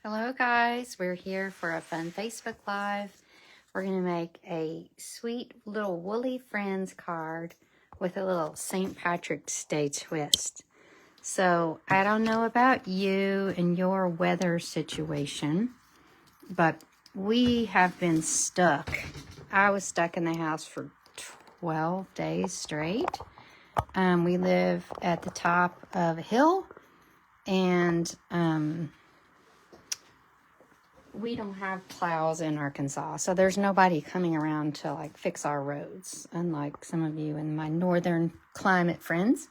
Hello guys, we're here for a fun Facebook Live. We're going to make a sweet little Woolly Friends card with a little St. Patrick's Day twist. So I don't know about you and your weather situation, but we have been stuck. I was stuck in the house for 12 days straight. We live at the top of a hill, and we don't have plows in Arkansas, so there's nobody coming around to like fix our roads, unlike some of you and my northern climate friends.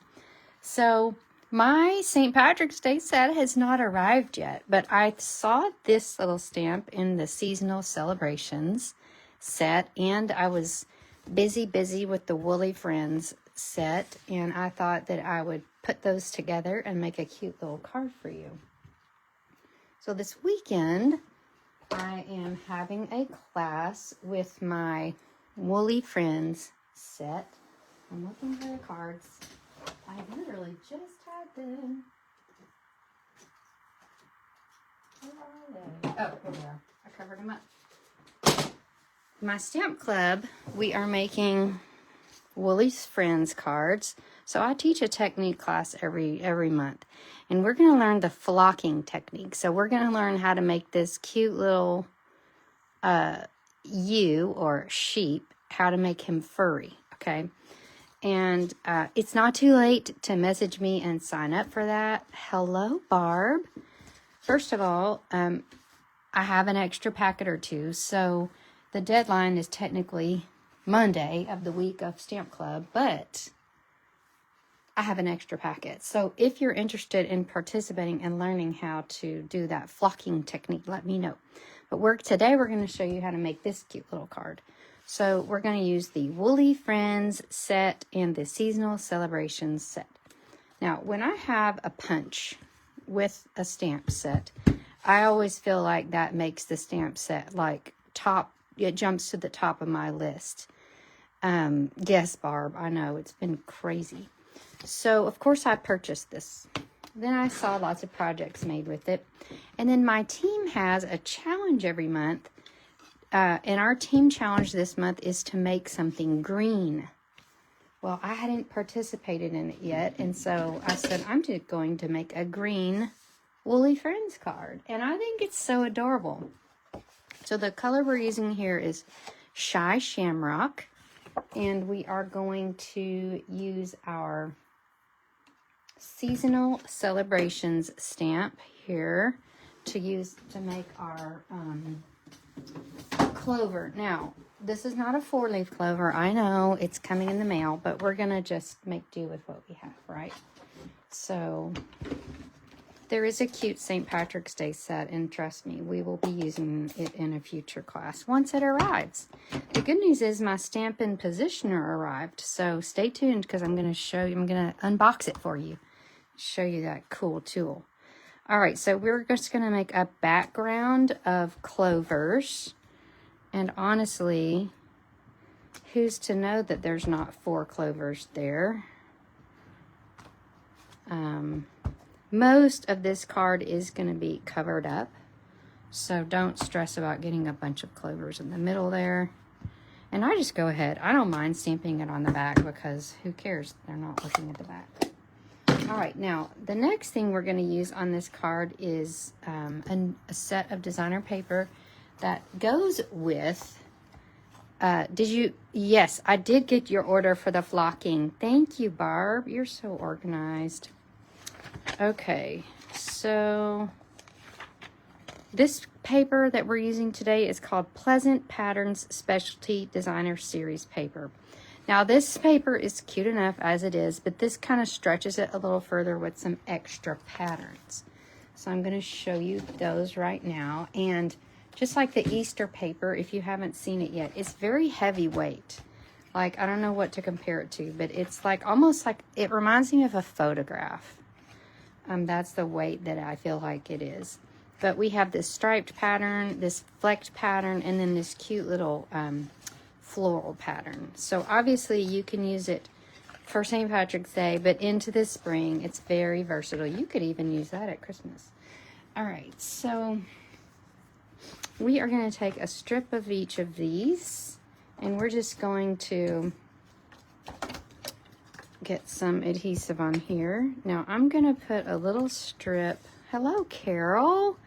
So my St. Patrick's Day set has not arrived yet, but I saw this little stamp in the seasonal celebrations set, and I was busy with the Woolly Friends set, and I thought that I would put those together and make a cute little card for you. So this weekend I am having a class with my Woolly Friends set. I'm looking for the cards. I literally just had them. Where are they? Oh, here they are. I covered them up. My stamp club, we are making Woolly Friends cards. So I teach a technique class every month, and we're going to learn the flocking technique. So we're going to learn how to make this cute little ewe or sheep, how to make him furry, okay? And it's not too late to message me and sign up for that. Hello, Barb. First of all, I have an extra packet or two, so the deadline is technically Monday of the week of Stamp Club, but I have an extra packet. So if you're interested in participating and learning how to do that flocking technique, let me know. But today we're going to show you how to make this cute little card. So we're going to use the Woolly Friends set and the Seasonal Celebrations set. Now, when I have a punch with a stamp set, I always feel like that makes the stamp set like top, it jumps to the top of my list. Yes, Barb, I know, it's been crazy. So, of course, I purchased this. Then I saw lots of projects made with it. And then my team has a challenge every month. And our team challenge this month is to make something green. Well, I hadn't participated in it yet. And so I said, I'm just going to make a green Woolly Friends card. And I think it's so adorable. So the color we're using here is Shy Shamrock. And we are going to use our Seasonal Celebrations stamp here to make our clover. Now, this is not a 4-leaf clover. I know it's coming in the mail, but we're going to just make do with what we have, right? So there is a cute St. Patrick's Day set, and trust me, we will be using it in a future class once it arrives. The good news is my Stampin Positioner arrived, so stay tuned because I'm going to show you, I'm going to unbox it for you, show you that cool tool. All right, so we're just going to make a background of clovers, and honestly, who's to know that there's not 4 clovers there? Most of this card is going to be covered up, so don't stress about getting a bunch of clovers in the middle there. And I just go ahead. I don't mind stamping it on the back because who cares? They're not looking at the back. All right, now the next thing we're going to use on this card is a set of designer paper that goes with... Yes, I did get your order for the flocking. Thank you, Barb. You're so organized. Okay, so this paper that we're using today is called Pleasant Patterns Specialty Designer Series paper. Now, this paper is cute enough as it is, but this kind of stretches it a little further with some extra patterns. So I'm going to show you those right now. And just like the Easter paper, if you haven't seen it yet, it's very heavyweight. Like, I don't know what to compare it to, but it's like almost like, it reminds me of a photograph. That's the weight that I feel like it is. But we have this striped pattern, this flecked pattern, and then this cute little floral pattern. So obviously you can use it for St. Patrick's Day, but into the spring, it's very versatile. You could even use that at Christmas. All right, so we are going to take a strip of each of these, and we're just going to get some adhesive on here. Now I'm going to put a little strip. Hello, Carol.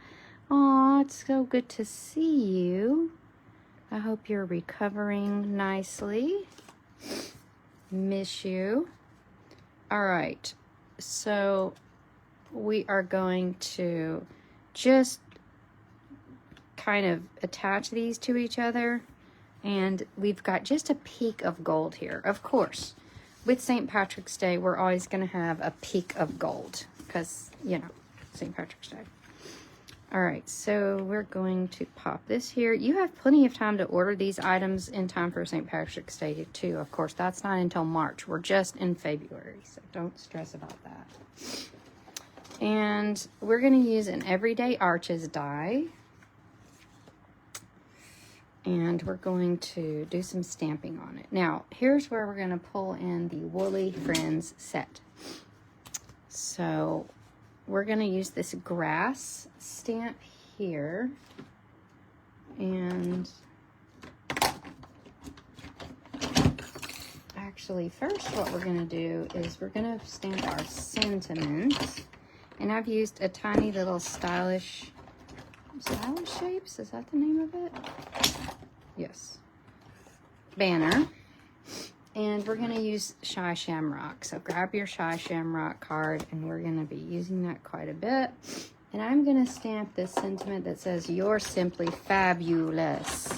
Aw, it's so good to see you. I hope you're recovering nicely. Miss you. All right, so we are going to just kind of attach these to each other, and we've got just a peak of gold here. Of course, with St. Patrick's Day, we're always going to have a peak of gold because, you know, St. Patrick's Day. All right, so we're going to pop this here. You have plenty of time to order these items in time for St. Patrick's Day too. Of course, that's not until March. We're just in February, so don't stress about that. And we're going to use an Everyday Arches die. And we're going to do some stamping on it. Now, here's where we're going to pull in the Woolly Friends set. So we're going to use this grass stamp here, and actually first what we're going to do is we're going to stamp our sentiments, and I've used a tiny little stylish shapes, is that the name of it? Yes, banner. And we're going to use Shy Shamrock. So grab your Shy Shamrock card, and we're going to be using that quite a bit. And I'm going to stamp this sentiment that says, "You're simply fabulous."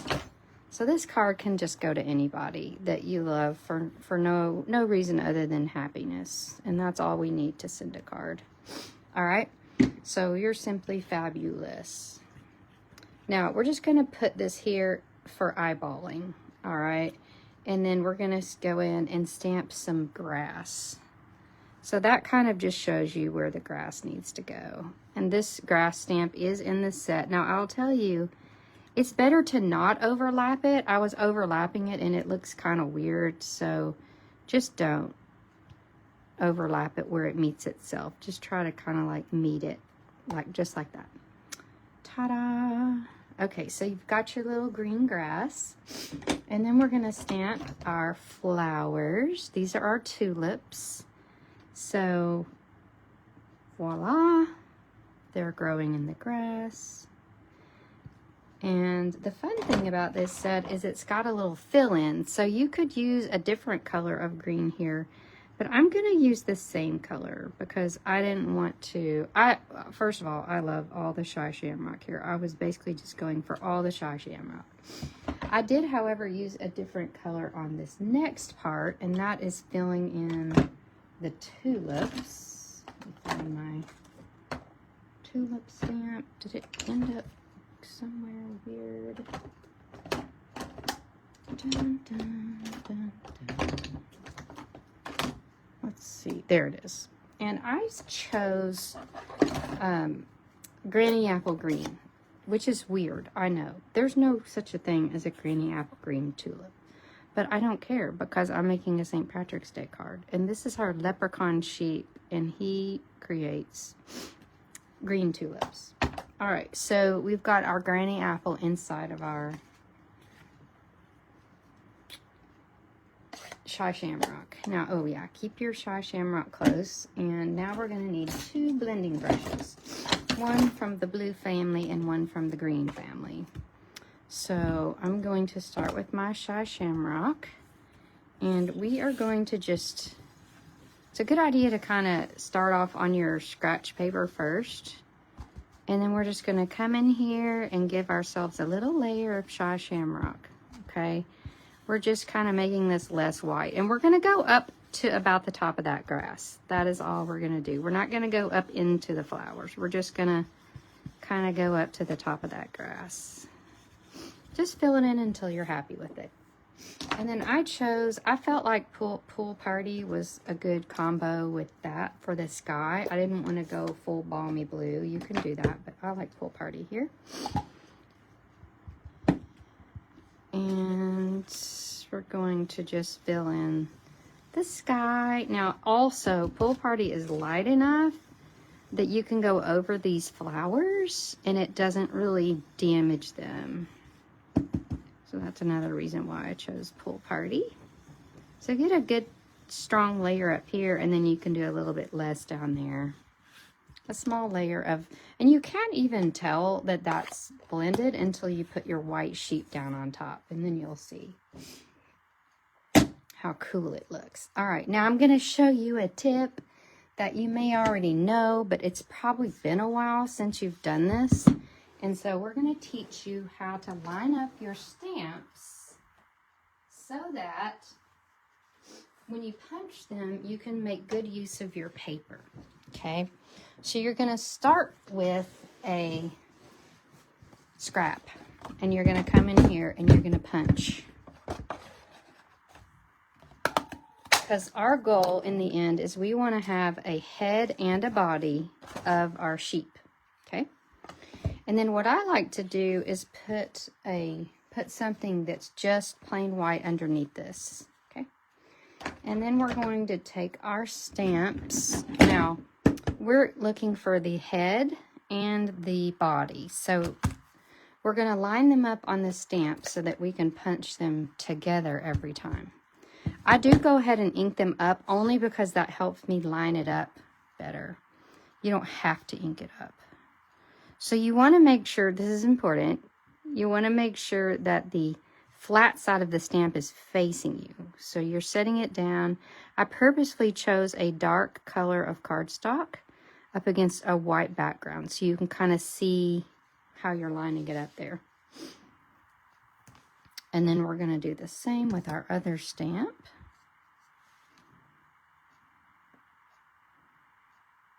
So this card can just go to anybody that you love for no reason other than happiness. And that's all we need to send a card. All right. So you're simply fabulous. Now we're just going to put this here for eyeballing. All right. And then we're going to go in and stamp some grass. So that kind of just shows you where the grass needs to go. And this grass stamp is in the set. Now, I'll tell you, it's better to not overlap it. I was overlapping it and it looks kind of weird. So just don't overlap it where it meets itself. Just try to kind of like meet it, just like that. Ta-da! Okay, so you've got your little green grass, and then we're going to stamp our flowers. These are our tulips. So, voila, they're growing in the grass. And the fun thing about this set is it's got a little fill-in, so you could use a different color of green here. But I'm going to use the same color because I didn't want to. First of all, I love all the Shy Shamrock here. I was basically just going for all the Shy Shamrock. I did, however, use a different color on this next part, and that is filling in the tulips. Let me find my tulip stamp. Did it end up somewhere weird? Dun, dun, dun, dun. Let's see, there it is. And I chose Granny Apple Green, which is weird, I know. There's no such a thing as a Granny Apple Green tulip. But I don't care because I'm making a St. Patrick's Day card. And this is our leprechaun sheep, and he creates green tulips. All right, so we've got our Granny Apple inside of our Shy Shamrock. Now, oh yeah, keep your Shy Shamrock close. And now we're going to need 2 blending brushes. One from the blue family and one from the green family. So I'm going to start with my Shy Shamrock. And we are going to just, it's a good idea to kind of start off on your scratch paper first. And then we're just going to come in here and give ourselves a little layer of Shy Shamrock. Okay. We're just kind of making this less white. And we're going to go up to about the top of that grass. That is all we're going to do. We're not going to go up into the flowers. We're just going to kind of go up to the top of that grass. Just fill it in until you're happy with it. And then I felt like Pool Party was a good combo with that for the sky. I didn't want to go full balmy blue. You can do that, but I like Pool Party here. And we're going to just fill in the sky. Now also, Pool Party is light enough that you can go over these flowers and it doesn't really damage them. So that's another reason why I chose Pool Party. So get a good strong layer up here, and then you can do a little bit less down there. A small layer of, and you can't even tell that that's blended until you put your white sheet down on top, and then you'll see how cool it looks. All right, now I'm going to show you a tip that you may already know, but it's probably been a while since you've done this. And so we're going to teach you how to line up your stamps so that when you punch them, you can make good use of your paper, okay? So you're going to start with a scrap, and you're going to come in here and you're going to punch. Because our goal in the end is we want to have a head and a body of our sheep, okay? And then what I like to do is put something that's just plain white underneath this, okay? And then we're going to take our stamps. Now, we're looking for the head and the body. So we're going to line them up on the stamp so that we can punch them together every time. I do go ahead and ink them up only because that helps me line it up better. You don't have to ink it up. So you want to make sure, this is important, you want to make sure that the flat side of the stamp is facing you. So you're setting it down. I purposely chose a dark color of cardstock up against a white background so you can kind of see how you're lining it up there. And then we're going to do the same with our other stamp.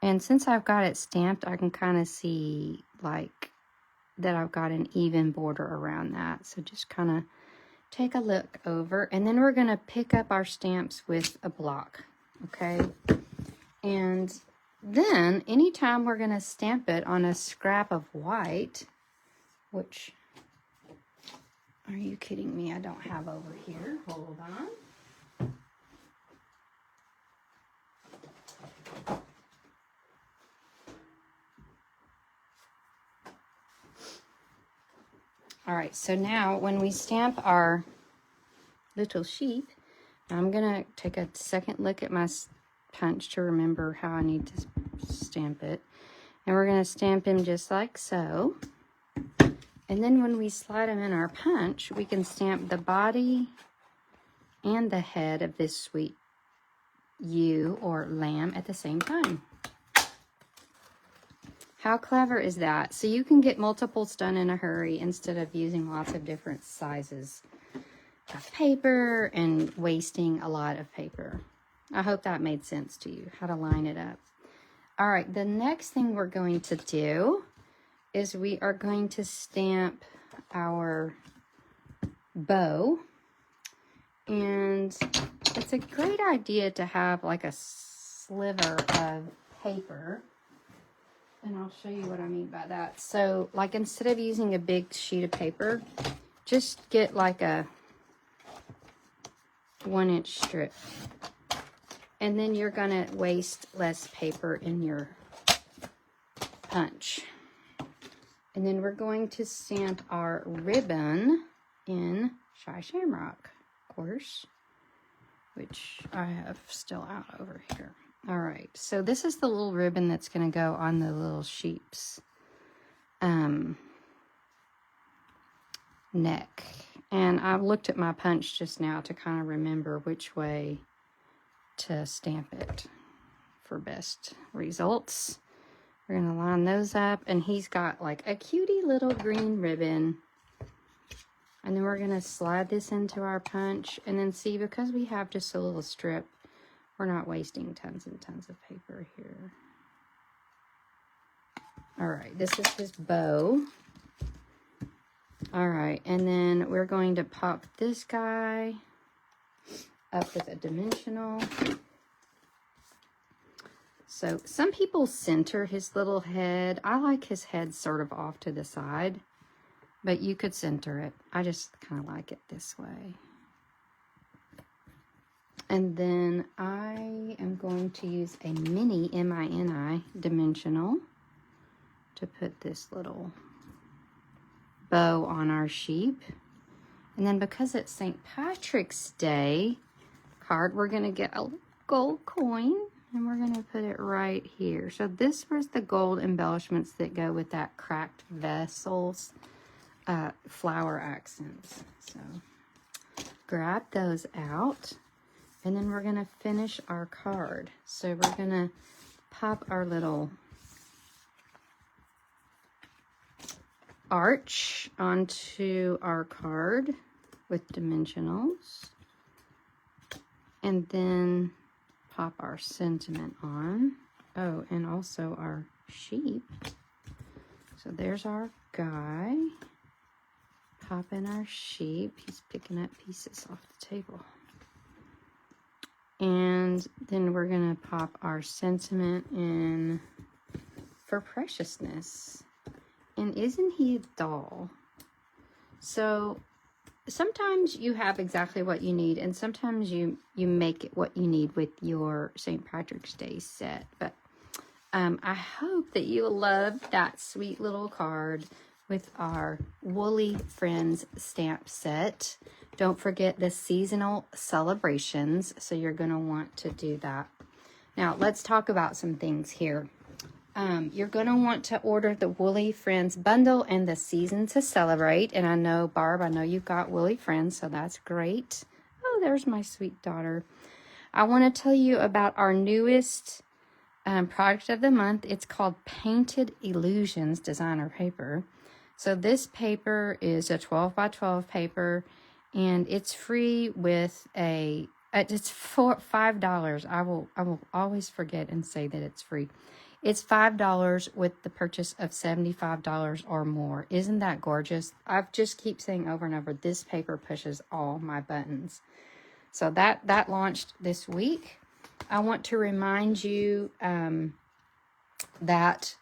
And since I've got it stamped, I can kind of see like that I've got an even border around that. So just kind of take a look over. And then we're going to pick up our stamps with a block, okay? And then anytime we're going to stamp it on a scrap of white, which... Are you kidding me? I don't have over here. Hold on. All right, so now when we stamp our little sheep, I'm going to take a second look at my punch to remember how I need to stamp it. And we're going to stamp him just like so. And then when we slide them in our punch, we can stamp the body and the head of this sweet ewe or lamb at the same time. How clever is that? So you can get multiples done in a hurry instead of using lots of different sizes of paper and wasting a lot of paper. I hope that made sense to you, how to line it up. All right, the next thing we're going to do is we are going to stamp our bow. And it's a great idea to have like a sliver of paper. And I'll show you what I mean by that. So like instead of using a big sheet of paper, just get like a 1-inch strip. And then you're gonna waste less paper in your punch. And then we're going to stamp our ribbon in Shy Shamrock, of course, which I have still out over here. All right, so this is the little ribbon that's going to go on the little sheep's neck. And I looked at my punch just now to kind of remember which way to stamp it for best results. We're going to line those up, and he's got like a cutie little green ribbon. And then we're going to slide this into our punch, and then see, because we have just a little strip, we're not wasting tons and tons of paper here. All right, this is his bow. All right, and then we're going to pop this guy up with a dimensional. So some people center his little head. I like his head sort of off to the side, but you could center it. I just kind of like it this way. And then I am going to use a mini M-I-N-I dimensional to put this little bow on our sheep. And then because it's St. Patrick's Day card, we're going to get a gold coin and we're going to put it right here. So this was the gold embellishments that go with that cracked vessels flower accents. So grab those out and then we're going to finish our card. So we're going to pop our little arch onto our card with dimensionals, and then pop our sentiment on. Oh, and also our sheep. So there's our guy. Pop in our sheep. He's picking up pieces off the table. And then we're gonna pop our sentiment in for preciousness. And isn't he a doll? So sometimes you have exactly what you need, and sometimes you make it what you need with your St. Patrick's Day set. But I hope that you love that sweet little card with our Woolly Friends stamp set. Don't forget the seasonal celebrations, so you're going to want to do that. Now, let's talk about some things here. You're going to want to order the Woolly Friends bundle and the season to celebrate. And I know, Barb, I know you've got Woolly Friends, so that's great. Oh, there's my sweet daughter. I want to tell you about our newest product of the month. It's called Painted Illusions designer paper. So this paper is a 12 by 12 paper, and it's free with a, it's for $5. I will always forget and say that it's free. It's $5 with the purchase of $75 or more. Isn't that gorgeous? I just keep saying over and over, this paper pushes all my buttons. So that launched this week. I want to remind you that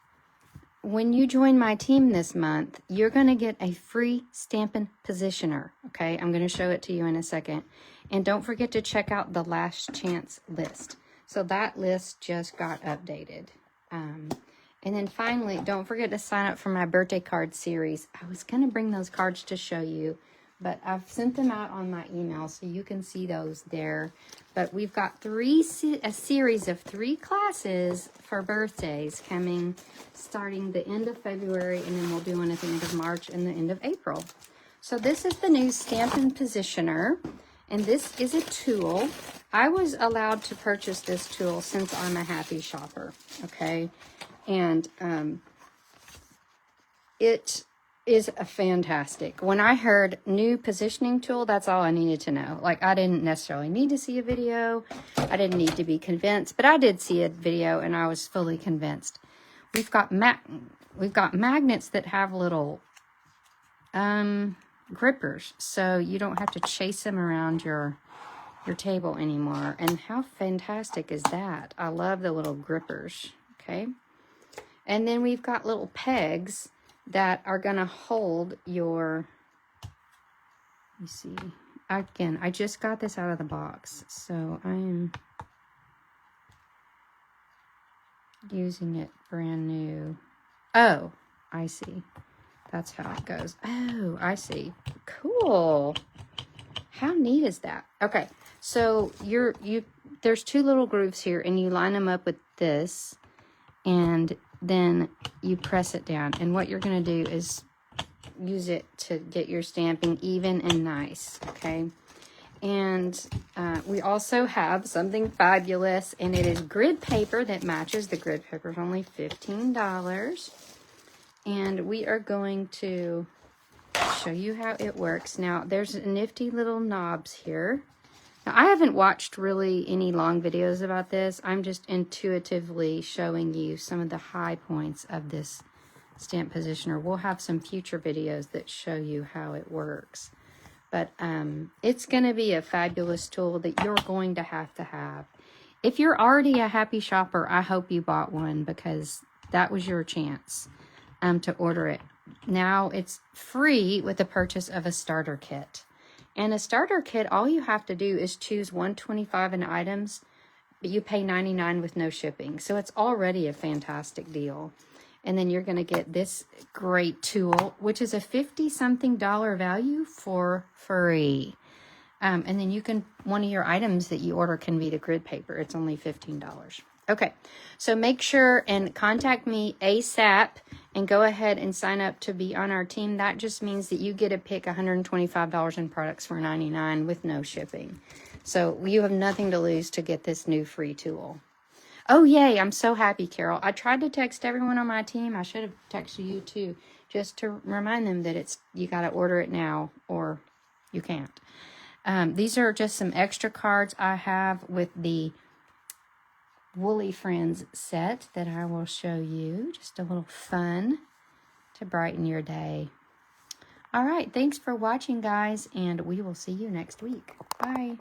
when you join my team this month, you're going to get a free Stampin Positioner. Okay, I'm going to show it to you in a second. And don't forget to check out the last chance list. So that list just got updated. And then finally, don't forget to sign up for my birthday card series. I was going to bring those cards to show you, but I've sent them out on my email so you can see those there. But we've got a series of 3 classes for birthdays coming starting the end of February, and then we'll do one at the end of March and the end of April. So this is the new Stampin Positioner, and this is a tool. I was allowed to purchase this tool since I'm a happy shopper, okay? And it is a fantastic. When I heard new positioning tool, that's all I needed to know. Like, I didn't necessarily need to see a video. I didn't need to be convinced, but I did see a video and I was fully convinced. We've got magnets that have little grippers, so you don't have to chase them around your table anymore. And how fantastic is that? I love the little grippers, okay? And then we've got little pegs that are going to hold your, you see, again, I just got this out of the box, so I'm using it brand new. Oh, I see. That's how it goes. Oh, I see. Cool. How neat is that? Okay, so there's 2 little grooves here, and you line them up with this, and then you press it down. And what you're going to do is use it to get your stamping even and nice, okay? And we also have something fabulous, and it is grid paper that matches. The grid paper is only $15. And we are going to show you how it works. Now, there's nifty little knobs here. Now, I haven't watched really any long videos about this. I'm just intuitively showing you some of the high points of this Stamp Positioner. We'll have some future videos that show you how it works. But it's going to be a fabulous tool that you're going to have. If you're already a happy shopper, I hope you bought one, because that was your chance to order it. Now it's free with the purchase of a starter kit. And a starter kit, all you have to do is choose $125 in items, but you pay $99 with no shipping. So it's already a fantastic deal. And then you're going to get this great tool, which is a $50-something value for free. And then you can, one of your items that you order can be the grid paper. It's only $15. Okay, so make sure and contact me ASAP and go ahead and sign up to be on our team. That just means that you get to pick $125 in products for $99 with no shipping. So you have nothing to lose to get this new free tool. Oh, yay, I'm so happy, Carol. I tried to text everyone on my team. I should have texted you too, just to remind them that you got to order it now or you can't. These are just some extra cards I have with the Woolly Friends set that I will show you. Just a little fun to brighten your day. All right, thanks for watching, guys, and we will see you next week. Bye.